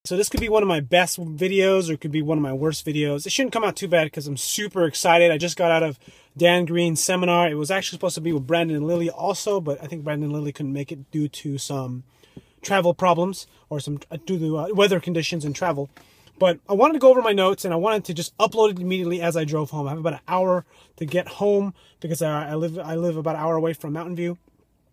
So this could be one of my best videos or it could be one of my worst videos. It shouldn't come out too bad because I'm super excited. I just got out of Dan Green's seminar. It was actually supposed to be with Brandon Lilly also, but I think Brandon Lilly couldn't make it due to some travel problems or some due to weather conditions and travel. But I wanted to go over my notes and I wanted to just upload it immediately as I drove home. I have about an hour to get home because I live about an hour away from Mountain View.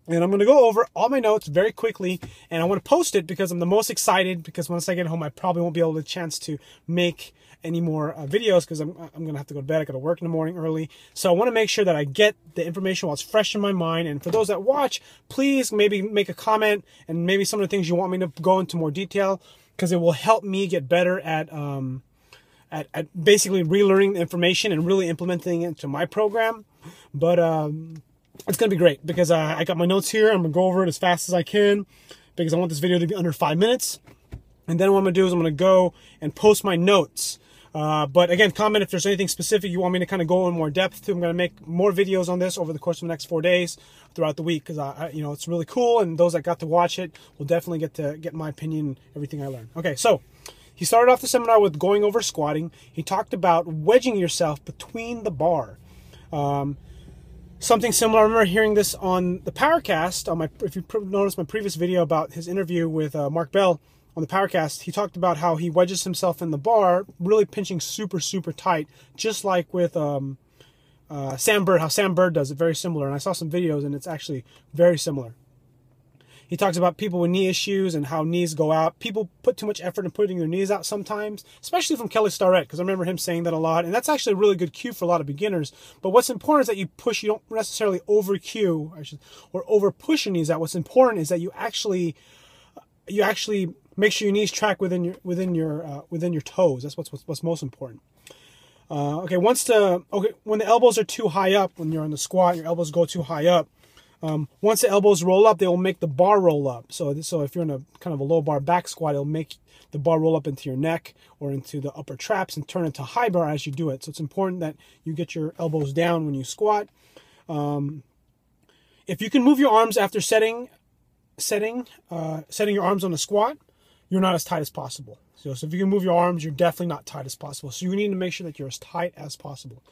And I'm going to go over all my notes very quickly, and I want to post it because I'm the most excited, because once I get home, I probably won't be able to chance to make any more videos because I'm going to have to go to bed. I got to work in the morning early. So I want to make sure that I get the information while it's fresh in my mind. And for those that watch, please maybe make a comment and maybe some of the things you want me to go into more detail, because it will help me get better at basically relearning the information and really implementing it into my program. But it's going to be great because I got my notes here. I'm going to go over it as fast as I can because I want this video to be under 5 minutes. And then what I'm going to do is I'm going to go and post my notes. But again, comment if there's anything specific you want me to kind of go in more depth to. I'm going to make more videos on this over the course of the next 4 days throughout the week because it's really cool, and those that got to watch it will definitely get my opinion, everything I learned. Okay, so he started off the seminar with going over squatting. He talked about wedging yourself between the bar. Something similar, I remember hearing this on the Powercast. If you noticed my previous video about his interview with Mark Bell on the Powercast, he talked about how he wedges himself in the bar, really pinching super, super tight, just like with Sam Bird, how Sam Bird does it, very similar. And I saw some videos, and it's actually very similar. He talks about people with knee issues and how knees go out. People put too much effort in putting their knees out sometimes, especially from Kelly Starrett, because I remember him saying that a lot. And that's actually a really good cue for a lot of beginners. But what's important is that you push, you don't necessarily over cue or over push your knees out. What's important is that you actually make sure your knees track within your toes. That's what's most important. When the elbows are too high up, when you're on the squat, your elbows go too high up. Once the elbows roll up, they will make the bar roll up. So if you're in a kind of a low bar back squat, it'll make the bar roll up into your neck or into the upper traps and turn into high bar as you do it. So it's important that you get your elbows down when you squat. If you can move your arms after setting your arms on the squat, you're not as tight as possible. So if you can move your arms, you're definitely not tight as possible. So you need to make sure that you're as tight as possible.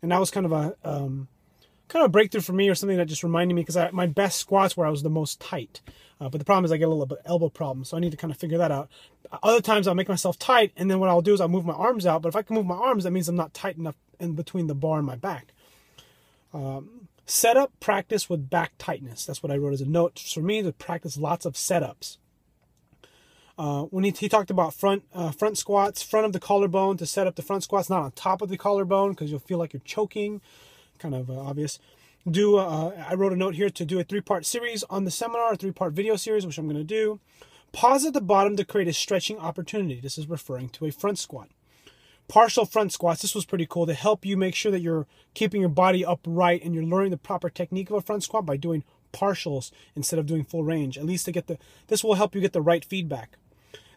And that was kind of a breakthrough for me, or something that just reminded me, because my best squats where I was the most tight. But the problem is I get a little bit elbow problem, so I need to kind of figure that out. Other times I'll make myself tight, and then what I'll do is I'll move my arms out. But if I can move my arms, that means I'm not tight enough in between the bar and my back. Setup practice with back tightness. That's what I wrote as a note for me, to practice lots of setups. When he talked about front squats, front of the collarbone, to set up the front squats, not on top of the collarbone, because you'll feel like you're choking. Kind of obvious. I wrote a note here to do a 3-part series on the seminar, a 3-part video series, which I'm going to do. Pause at the bottom to create a stretching opportunity. This is referring to a front squat. Partial front squats. This was pretty cool to help you make sure that you're keeping your body upright and you're learning the proper technique of a front squat by doing partials instead of doing full range. At least this will help you get the right feedback.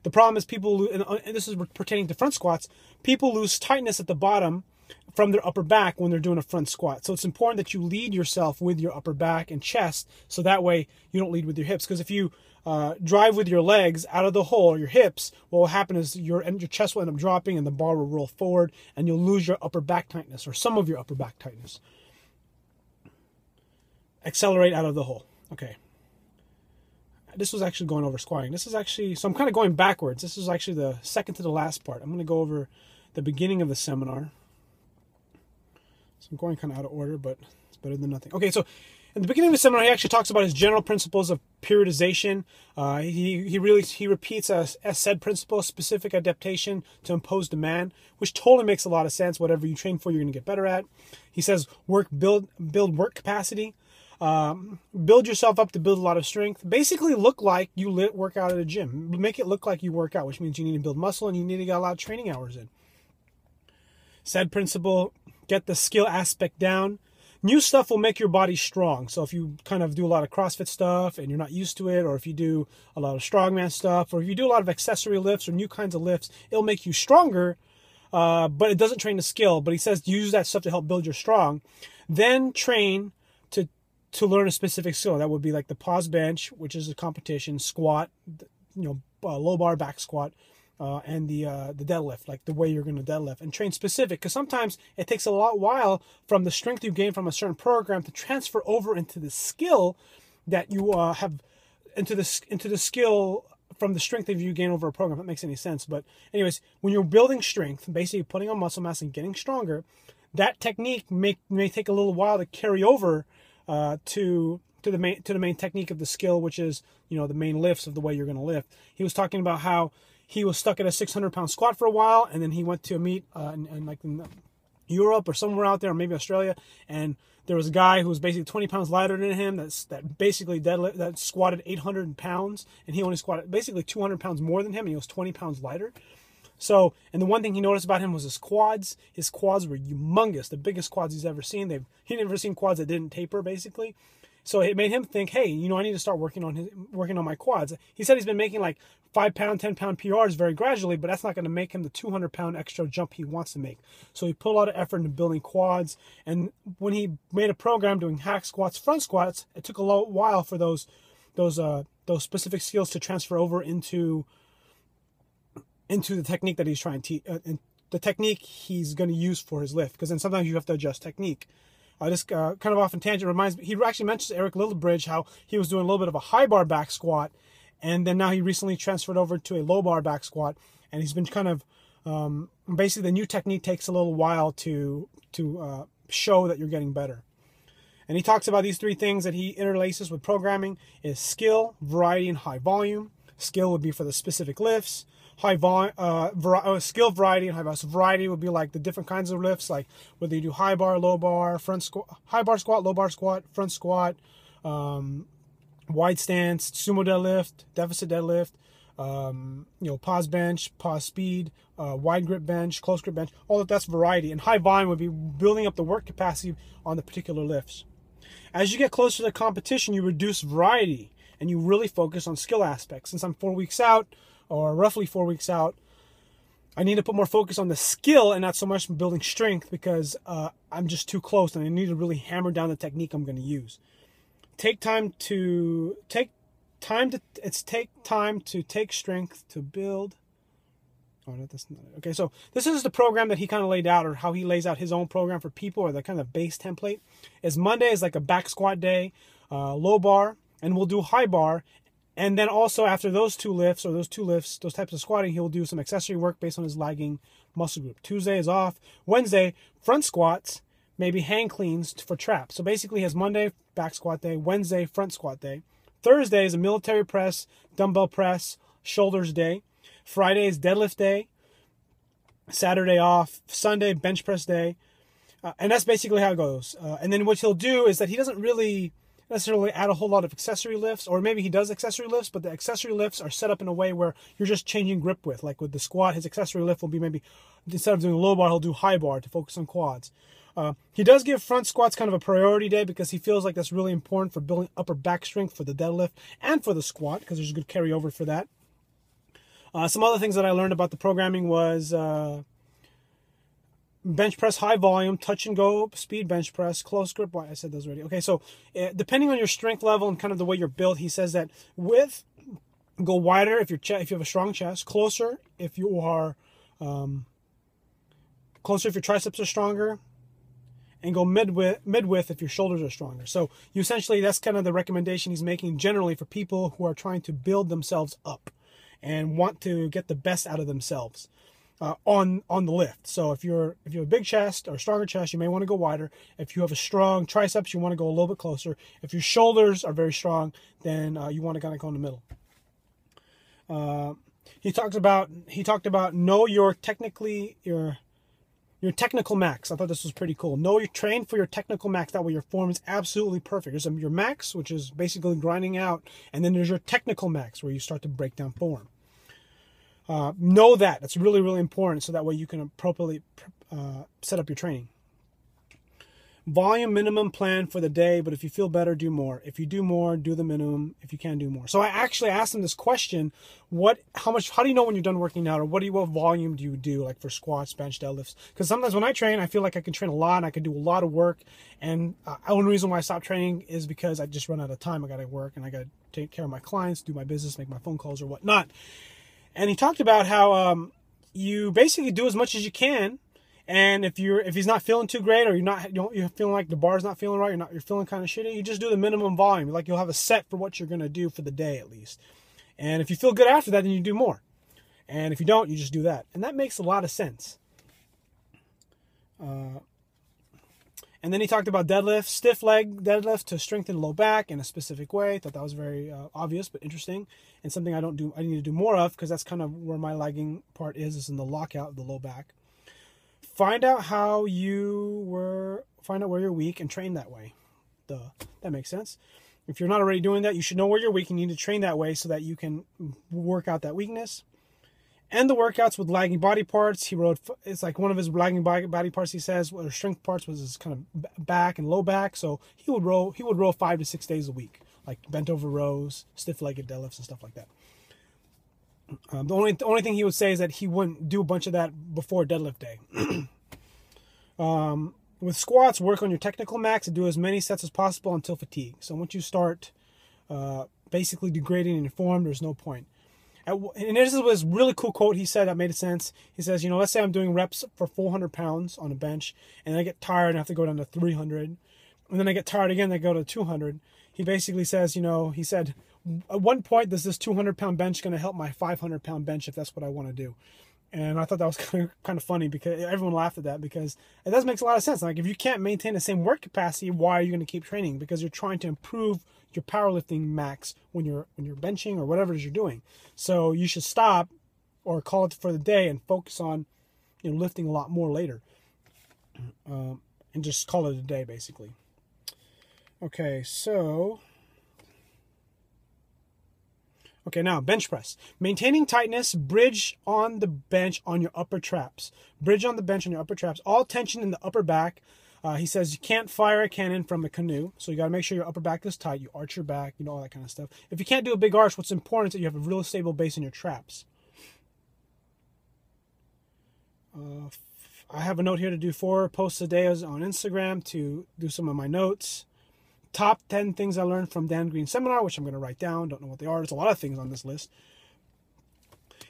The problem is and this is pertaining to front squats, people lose tightness at the bottom from their upper back when they're doing a front squat. So it's important that you lead yourself with your upper back and chest, so that way you don't lead with your hips. Because if you drive with your legs out of the hole, or your hips, what will happen is your chest will end up dropping and the bar will roll forward, and you'll lose your upper back tightness, or some of your upper back tightness. Accelerate out of the hole. Okay. This was actually going over squatting. So I'm kind of going backwards. This is actually the second to the last part. I'm going to go over the beginning of the seminar. So I'm going kind of out of order, but it's better than nothing. Okay, so in the beginning of the seminar, he actually talks about his general principles of periodization. He repeats a SAID principle, specific adaptation to imposed demand, which totally makes a lot of sense. Whatever you train for, you're going to get better at. He says build work capacity. Build yourself up to build a lot of strength. Basically look like you work out at a gym. Make it look like you work out, which means you need to build muscle and you need to get a lot of training hours in. SAID principle, get the skill aspect down. New stuff will make your body strong. So if you kind of do a lot of CrossFit stuff and you're not used to it, or if you do a lot of strongman stuff, or if you do a lot of accessory lifts or new kinds of lifts, it'll make you stronger, but it doesn't train the skill. But he says use that stuff to help build your strong. Then train to learn a specific skill. That would be like the pause bench, which is a competition, squat, low bar back squat, and the deadlift, like the way you're going to deadlift, and train specific, because sometimes it takes a while from the strength you gain from a certain program to transfer over into the skill that you have, into the skill from the strength that you gain over a program. If that makes any sense. But anyways, when you're building strength, basically putting on muscle mass and getting stronger, that technique may take a little while to carry over to the main technique of the skill, which is, you know, the main lifts of the way you're going to lift. He was talking about how he was stuck at a 600-pound squat for a while, and then he went to a meet in Europe or somewhere out there, or maybe Australia, and there was a guy who was basically 20 pounds lighter than him that squatted 800 pounds, and he only squatted basically 200 pounds more than him, and he was 20 pounds lighter. So, and the one thing he noticed about him was his quads. His quads were humongous, the biggest quads he's ever seen. He'd never seen quads that didn't taper, basically. So it made him think, hey, you know, I need to start working on my quads. He said he's been making like 5-pound, 10-pound PRs very gradually, but that's not going to make him the 200-pound extra jump he wants to make. So he put a lot of effort into building quads. And when he made a program doing hack squats, front squats, it took a while for those specific skills to transfer over into the technique that he's trying to the technique he's going to use for his lift. Because then sometimes you have to adjust technique. This kind of off in tangent reminds me, he actually mentions Eric Lillibridge, how he was doing a little bit of a high bar back squat, and then now he recently transferred over to a low bar back squat, and he's been kind of, basically the new technique takes a little while to show that you're getting better. And he talks about these three things that he interlaces with programming is skill, variety, and high volume. Skill would be for the specific lifts. Skill, variety, and high volume. So variety would be like the different kinds of lifts, like whether you do high bar, low bar, front squat, high bar squat, low bar squat, front squat, wide stance, sumo deadlift, deficit deadlift, pause bench, pause speed, wide grip bench, close grip bench. All of that's variety. And high volume would be building up the work capacity on the particular lifts. As you get closer to the competition, you reduce variety and you really focus on skill aspects. Since I'm 4 weeks out, or roughly 4 weeks out, I need to put more focus on the skill and not so much building strength, because I'm just too close and I need to really hammer down the technique I'm going to use. Take time to take strength to build. Oh, no, that's not it. Okay, so this is the program that he kind of laid out, or how he lays out his own program for people, or the kind of base template. Is Monday is like a back squat day, low bar, and we'll do high bar. And then also after those types of squatting, he'll do some accessory work based on his lagging muscle group. Tuesday is off. Wednesday, front squats, maybe hang cleans for traps. So basically he has Monday, back squat day, Wednesday, front squat day. Thursday is a military press, dumbbell press, shoulders day. Friday is deadlift day. Saturday off. Sunday, bench press day. And that's basically how it goes. And then what he'll do is that he doesn't really necessarily add a whole lot of accessory lifts, or maybe he does accessory lifts, but the accessory lifts are set up in a way where you're just changing grip width. Like with the squat, his accessory lift will be maybe, instead of doing low bar, he'll do high bar to focus on quads. He does give front squats kind of a priority day, because he feels like that's really important for building upper back strength for the deadlift and for the squat, because there's a good carryover for that. Some other things that I learned about the programming was bench press high volume, touch and go, speed bench press, close grip. I said those already. Okay, so depending on your strength level and kind of the way you're built, he says that go wider if you have a strong chest, closer if you are closer if your triceps are stronger, and go mid-width if your shoulders are stronger. So you essentially, that's kind of the recommendation he's making generally for people who are trying to build themselves up and want to get the best out of themselves. On the lift. So if you have a big chest or a stronger chest, you may want to go wider. If you have a strong triceps, you want to go a little bit closer. If your shoulders are very strong, then you want to kind of go in the middle. He talked about know your technical max. I thought this was pretty cool. Train for your technical max. That way your form is absolutely perfect. There's your max, which is basically grinding out, and then there's your technical max, where you start to break down form. Know that. That's really, really important, so that way you can appropriately set up your training. Volume minimum plan for the day, but if you feel better, do more. If you do more, do the minimum. If you can, do more. So I actually asked him this question: how do you know when you're done working out, or what volume do you do, like for squats, bench, deadlifts? Because sometimes when I train, I feel like I can train a lot and I can do a lot of work. And the only reason why I stopped training is because I just run out of time. I got to work and I got to take care of my clients, do my business, make my phone calls or whatnot. And he talked about how you basically do as much as you can. And if he's not feeling too great, or you're feeling like the bar's not feeling right, you're feeling kind of shitty, you just do the minimum volume. Like, you'll have a set for what you're gonna do for the day at least. And if you feel good after that, then you do more. And if you don't, you just do that. And that makes a lot of sense. And then he talked about deadlift, stiff leg deadlift to strengthen low back in a specific way. Thought that was very obvious but interesting, and something I need to do more of, because that's kind of where my lagging part is in the lockout of the low back. Find out where you're weak and train that way. That makes sense. If you're not already doing that, you should know where you're weak and you need to train that way so that you can work out that weakness. And the workouts with lagging body parts. He wrote, it's like one of his lagging body parts, he says, or strength parts was his kind of back and low back. So he would row 5 to 6 days a week, like bent over rows, stiff-legged deadlifts and stuff like that. The only thing he would say is that he wouldn't do a bunch of that before deadlift day. With squats, work on your technical max and do as many sets as possible until fatigue. So once you start basically degrading in your form, there's no point. And this was a really cool quote he said that made sense. He says, let's say I'm doing reps for 400 pounds on a bench, and I get tired and I have to go down to 300. And then I get tired again, I go to 200. He basically says, he said, at one point, is this 200-pound bench going to help my 500-pound bench if that's what I want to do? And I thought that was kind of funny, because everyone laughed at that, because it does make a lot of sense. Like, if you can't maintain the same work capacity, why are you going to keep training? Because you're trying to improve your powerlifting max when you're benching or whatever it is you're doing. So you should stop or call it for the day and focus on lifting a lot more later, and just call it a day, basically. Okay, now bench press. Maintaining tightness, bridge on the bench on your upper traps. Bridge on the bench on your upper traps. All tension in the upper back. He says you can't fire a cannon from a canoe, so you got to make sure your upper back is tight. You arch your back, all that kind of stuff. If you can't do a big arch, what's important is that you have a real stable base in your traps. I have a note here to do 4 posts a day on Instagram to do some of my notes. Top 10 things I learned from Dan Green's seminar, which I'm going to write down. Don't know what they are. There's a lot of things on this list.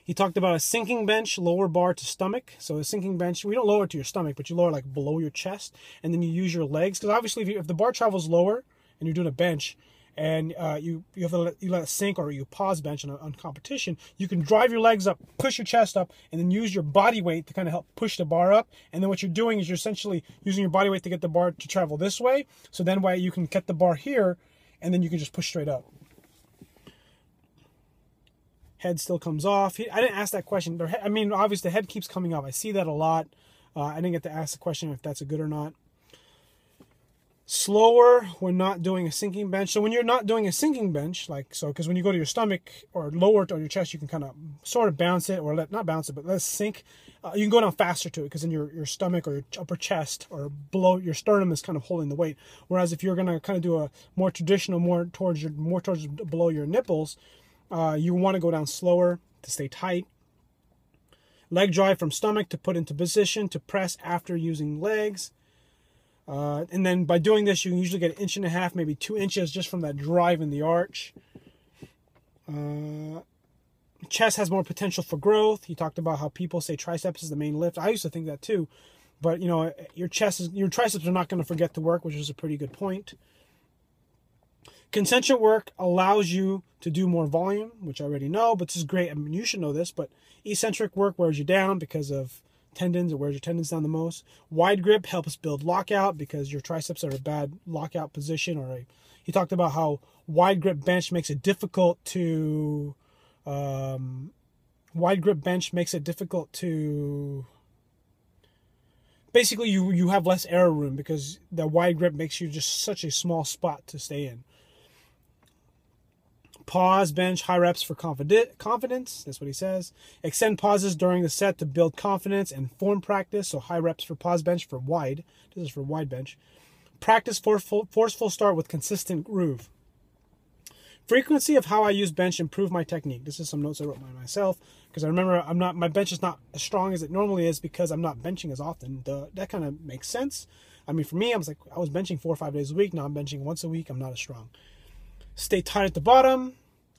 He talked about a sinking bench, lower bar to stomach. So a sinking bench, we don't lower it to your stomach, but you lower like below your chest, and then you use your legs. Because obviously, if the bar travels lower and you're doing a bench, and you let it sink, or you pause bench on competition, you can drive your legs up, push your chest up, and then use your body weight to kind of help push the bar up. And then what you're doing is you're essentially using your body weight to get the bar to travel this way. So then you can get the bar here, and then you can just push straight up. Head still comes off. I didn't ask that question. Obviously the head keeps coming up. I see that a lot. I didn't get to ask the question if that's a good or not. Slower when not doing a sinking bench. So when you're not doing a sinking bench, because when you go to your stomach or lower it on your chest, you can kind of sort of bounce it, or not bounce it, but let it sink. You can go down faster to it, because then your stomach or your upper chest or below your sternum is kind of holding the weight. Whereas if you're going to kind of do a more traditional, more towards below your nipples, you want to go down slower to stay tight. Leg drive from stomach to put into position to press after using legs. And then by doing this, you can usually get 1.5 inches, maybe 2 inches just from that drive in the arch. Chest has more potential for growth. He talked about how people say triceps is the main lift. I used to think that too. But, your triceps are not going to forget to work, which is a pretty good point. Concentric work allows you to do more volume, which I already know, but this is great. You should know this, but eccentric work wears you down because of tendons. It wears your tendons down the most. Wide grip helps build lockout because your triceps are in a bad lockout position. He talked about how wide grip bench makes it difficult to basically you have less error room, because the wide grip makes you just such a small spot to stay in. Pause bench, high reps for confidence. That's what he says. Extend pauses during the set to build confidence and form practice. So high reps for pause bench for wide. This is for wide bench. Practice forceful start with consistent groove. Frequency of how I use bench improved my technique. This is some notes I wrote by myself because I remember my bench is not as strong as it normally is because I'm not benching as often. That kind of makes sense. I mean, for me, I was benching 4 or 5 days a week. Now I'm benching once a week. I'm not as strong. Stay tight at the bottom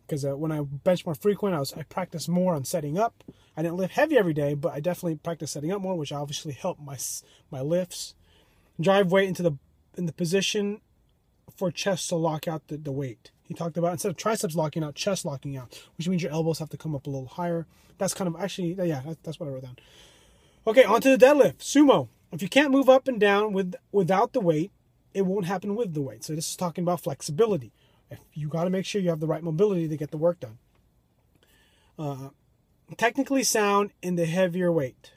because when I bench more frequent, I practice more on setting up. I didn't lift heavy every day, but I definitely practiced setting up more, which obviously helped my lifts. Drive weight into the position for chest to lock out the weight. He talked about instead of triceps locking out, chest locking out, which means your elbows have to come up a little higher. That's kind of actually, yeah, that's what I wrote down. Okay, on to the deadlift. Sumo. If you can't move up and down without the weight, it won't happen with the weight. So this is talking about flexibility. If you got to make sure you have the right mobility to get the work done. Technically sound in the heavier weight.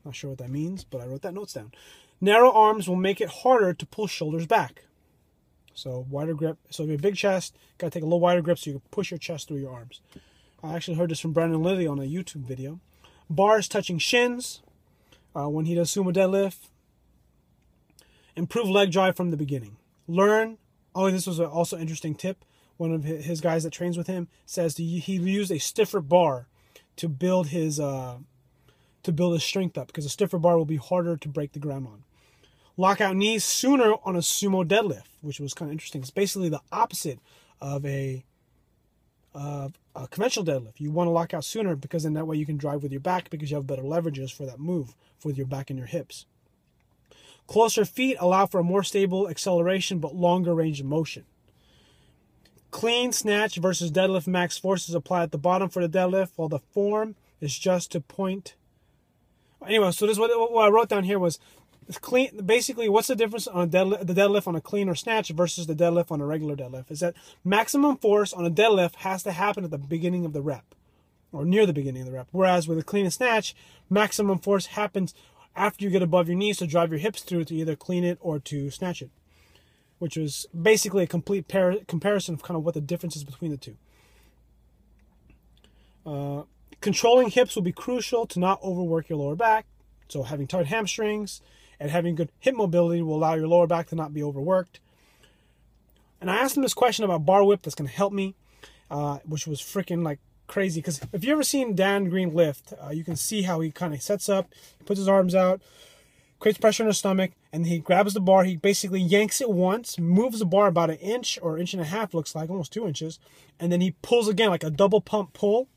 Not sure what that means, but I wrote that notes down. Narrow arms will make it harder to pull shoulders back. So wider grip. So if you have a big chest, got to take a little wider grip so you can push your chest through your arms. I actually heard this from Brandon Lilly on a YouTube video. Bars touching shins when he does sumo deadlift. Improve leg drive from the beginning. Learn. Oh, this was also an interesting tip. One of his guys that trains with him says he used a stiffer bar to build his strength up because a stiffer bar will be harder to break the ground on. Lock out knees sooner on a sumo deadlift, which was kind of interesting. It's basically the opposite of a conventional deadlift. You want to lock out sooner because then that way you can drive with your back because you have better leverages for that move with your back and your hips. Closer feet allow for a more stable acceleration but longer range of motion. Clean snatch versus deadlift max forces apply at the bottom for the deadlift, while the form is just to point. Anyway, so this is what I wrote down here was clean. Basically, what's the difference on the deadlift on a clean or snatch versus the deadlift on a regular deadlift? Is that maximum force on a deadlift has to happen at the beginning of the rep or near the beginning of the rep, whereas with a clean and snatch, maximum force happens after you get above your knees to drive your hips through to either clean it or to snatch it, which was basically a complete comparison of kind of what the difference is between the two. Controlling hips will be crucial to not overwork your lower back. So having tight hamstrings and having good hip mobility will allow your lower back to not be overworked. And I asked him this question about bar whip that's going to help me, which was freaking like crazy. Because if you ever seen Dan Green lift, you can see how he kind of sets up, puts his arms out, creates pressure in his stomach, and he grabs the bar. He basically yanks it once, moves the bar about 1 inch or 1.5 inches, looks like, almost 2 inches, and then he pulls again like a double pump pull.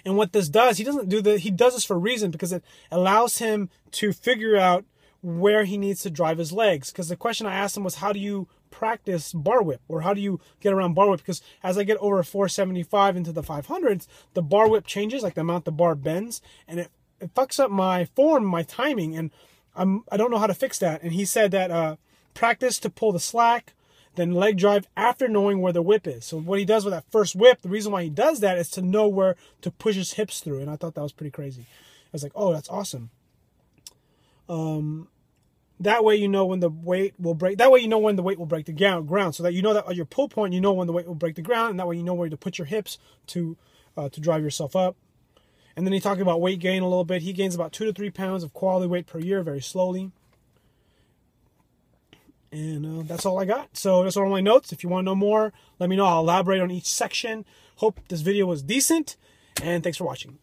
And what this does, he does this for a reason, because it allows him to figure out where he needs to drive his legs. Because the question I asked him was, how do you practice bar whip, or how do you get around bar whip? Because as I get over 475 into the 500s, the bar whip changes, like the amount the bar bends, and it fucks up my form, my timing, and I don't know how to fix that. And he said that practice to pull the slack, then leg drive after knowing where the whip is. So what he does with that first whip, the reason why he does that is to know where to push his hips through. And I thought that was pretty crazy. I was like, oh, that's awesome. That way you know when the weight will break. That way you know when the weight will break the ground. So that you know that at your pull point, you know when the weight will break the ground. And that way you know where to put your hips to drive yourself up. And then he talked about weight gain a little bit. He gains about 2 to 3 pounds of quality weight per year, very slowly. And that's all I got. So that's all my notes. If you want to know more, let me know. I'll elaborate on each section. Hope this video was decent. And thanks for watching.